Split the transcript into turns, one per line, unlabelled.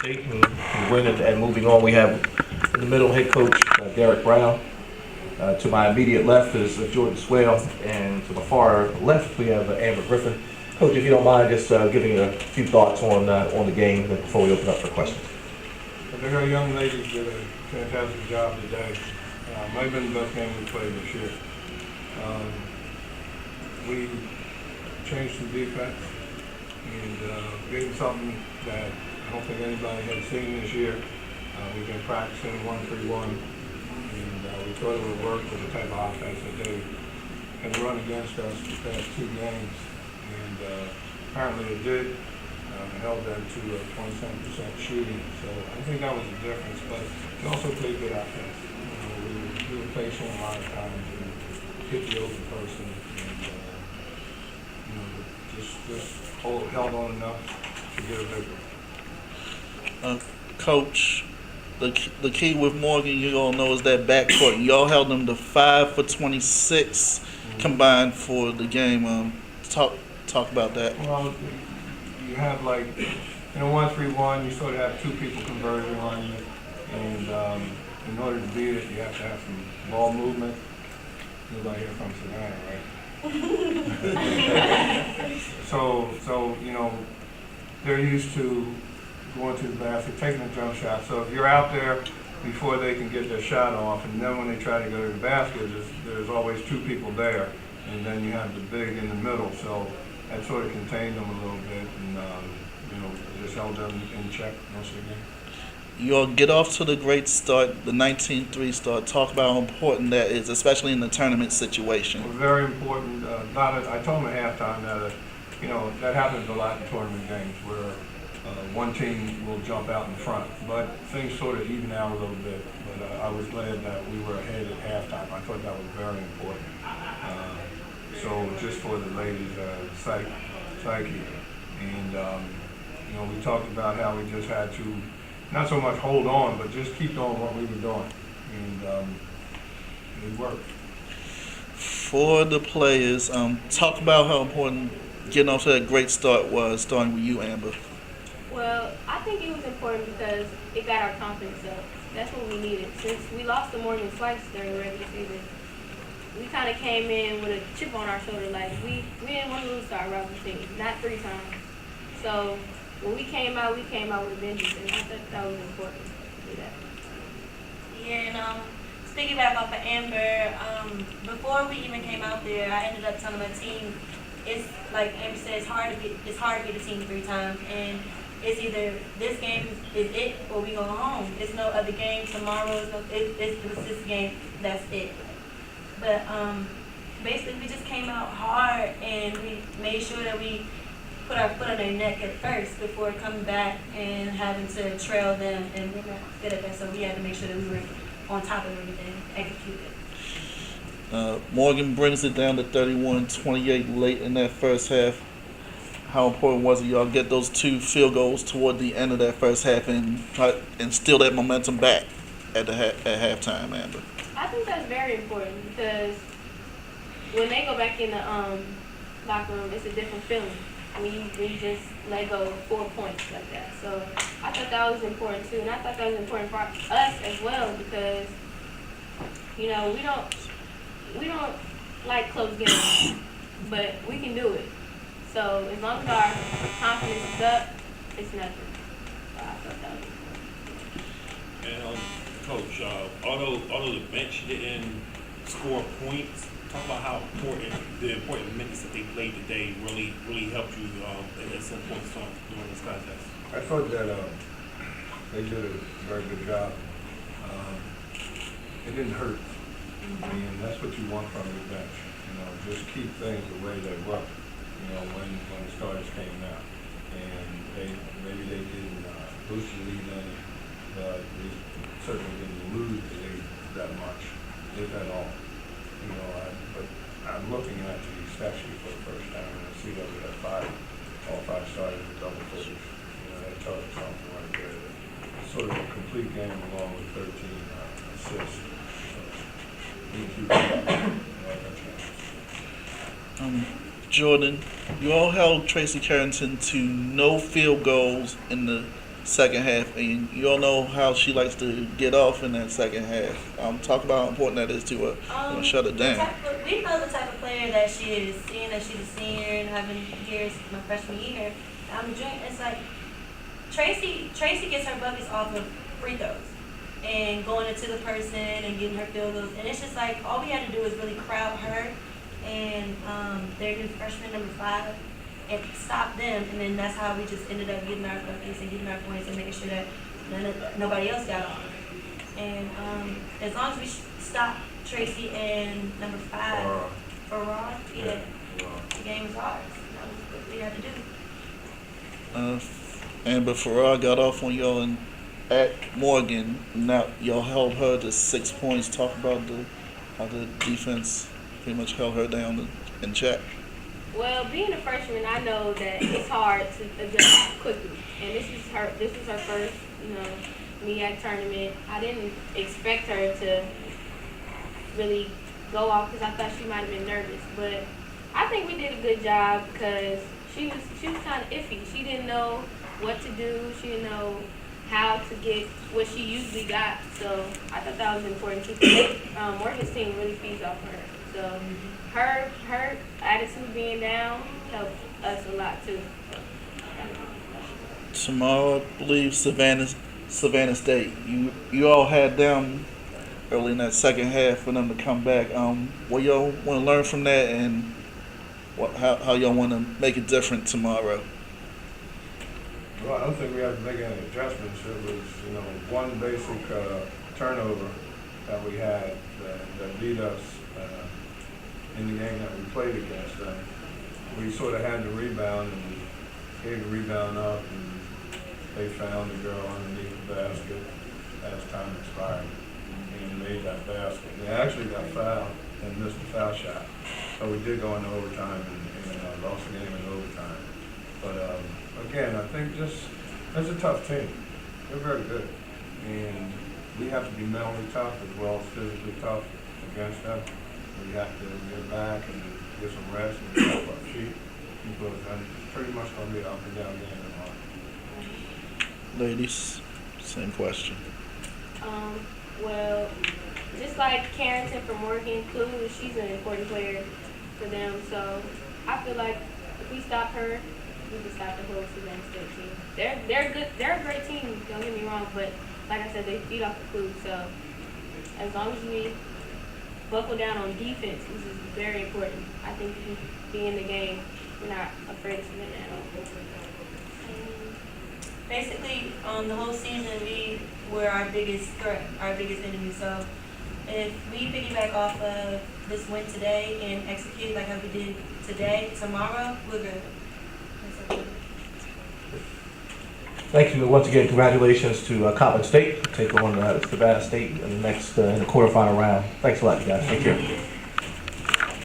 State and win and moving on. We have in the middle head coach Derek Brown. To my immediate left is Jordan Swale, and to the far left we have Amber Griffin. Coach, if you don't mind, just giving a few thoughts on the game before we open up for questions.
Our young ladies did a fantastic job today. Might have been the best game we played this year. We changed some defense and gave them something that I don't think anybody had seen this year. We've been practicing 1-3-1, and we thought it would work with the type of offense that they had run against us the past two games. And apparently it did. Held them to a 27% shooting, so I think that was the difference. But we also played good offense. We were patient a lot of times and hit the open person, and held on enough to get a victory.
Coach, the key with Morgan, you all know, is that backcourt. Y'all held them to 5 for 26 combined for the game. Talk about that.
Well, you have like, 1-3-1, you sort of have two people converting on you, and in order to beat it, you have to have some ball movement. Nobody here from Savannah, right? So they're used to going to the basket, taking a jump shot. So if you're out there before they can get their shot off, and then when they try to go to the basket, there's always two people there, and then you have the big in the middle. So that sort of contained them a little bit, and just held them in check most of the game.
You all get off to the great start, the 19-3 start. Talk about how important that is, especially in the tournament situation.
Well, very important. I told them at halftime that that happens a lot in tournament games where one team will jump out in front, but things sort of even out a little bit. But I was glad that we were ahead at halftime. I thought that was very important. So just for the ladies' psyche, and we talked about how we just had to not so much hold on, but just keep doing what we were doing, and it worked.
For the players, talk about how important getting off to that great start was, starting with you, Amber.
Well, I think it was important because it got our confidence up. That's what we needed. Since we lost to Morgan twice during the regular season, we kind of came in with a chip on our shoulder, like we didn't want to lose to our rival team, not 3 times. So when we came out with a vengeance, and I think that was important to do that.
Yeah, and speaking back off of Amber, before we even came out there, I ended up telling my team, it's like Amber said, it's hard to beat a team 3 times, and it's either this game is it or we go home. It's no other game tomorrow. It was this game. That's it. But basically, we just came out hard and we made sure that we put our foot on their neck at first before coming back and having to trail them, and we were good at that. So we had to make sure that we were on top of everything, executed.
Morgan brings it down to 31-28 late in that first half. How important was it y'all get those 2 field goals toward the end of that first half and try to instill that momentum back at halftime, Amber?
I think that's very important because when they go back in the locker room, it's a different feeling when you just let go 4 points like that. So I thought that was important too, and I thought that was important for us as well because we don't like close games, but we can do it. So as long as our confidence is up, it's nothing. So I thought that was important.
And Coach, although the bench didn't score points, talk about how the important minutes that they played today really helped you at some points during this contest.
I thought that they did a very good job. It didn't hurt. I mean, that's what you want from your bench. Just keep things the way they were. When the starters came out, and maybe they didn't boost the lead any, but they certainly didn't lose the lead that much, if at all. But I'm looking at the stat sheet for the first time, and I see that we have all 5 starters with double figures. That tells us something right there. It's sort of a complete game along with 13 assists. So we can keep it up.
Jordan, you all held Tracy Carrington to no field goals in the second half, and you all know how she likes to get off in that second half. Talk about how important that is to her. Shut it down.
We know the type of player that she is, seeing that she's a senior and having years my freshman year. It's like Tracy gets her buckets off of free throws and going into the person and getting her field goals. And it's just like all we had to do is really crowd her and their new freshman number 5 and stop them. And then that's how we just ended up getting our buckets and getting our points and making sure that nobody else got off. And as long as we stop Tracy and number 5 for Raw, the game was ours. That was what we had to do.
Amber Farrar got off on y'all at Morgan. Now y'all held her to 6 points. Talk about how the defense pretty much held her down in check.
Well, being a freshman, I know that it's hard to adjust quickly, and this is her first, MEAC tournament. I didn't expect her to really go off because I thought she might have been nervous, but I think we did a good job because she was kind of iffy. She didn't know what to do. She didn't know how to get what she usually got. So I thought that was important too. Morgan's team really feeds off her. So her attitude being down helped us a lot too.
Tomorrow, I believe Savannah State. You all had them early in that second half for them to come back. What y'all want to learn from that, and how y'all want to make it different tomorrow?
Well, I don't think we have to make any adjustments. It was, one basic turnover that we had that beat us in the game that we played against them. We sort of had the rebound and gave the rebound up, and they found the girl underneath the basket as time expired and made that basket. They actually got fouled and missed the foul shot. So we did go into overtime and lost the game in overtime. But again, I think that's a tough team. They're very good. And we have to be mentally tough as well as physically tough against them. We have to get back and get some rest and get off our feet. Because it's pretty much going to be an up and down game tomorrow.
Ladies, same question.
Well, just like Carrington from Morgan, Clue, she's an important player for them. So I feel like if we stop her, we can stop the whole Savannah State team. They're good. They're a great team. Don't get me wrong, but like I said, they feed off the Clue. So as long as we buckle down on defense, which is very important, I think we can be in the game. We're not afraid of Savannah at all.
Basically, the whole season, we were our biggest threat, our biggest enemy. So if we piggyback off of this win today and execute like how we did today, tomorrow, we're good.
Thank you once again. Congratulations to Coppin State. Take on Savannah State in the next in the quarterfinal round. Thanks a lot, you guys. Take care.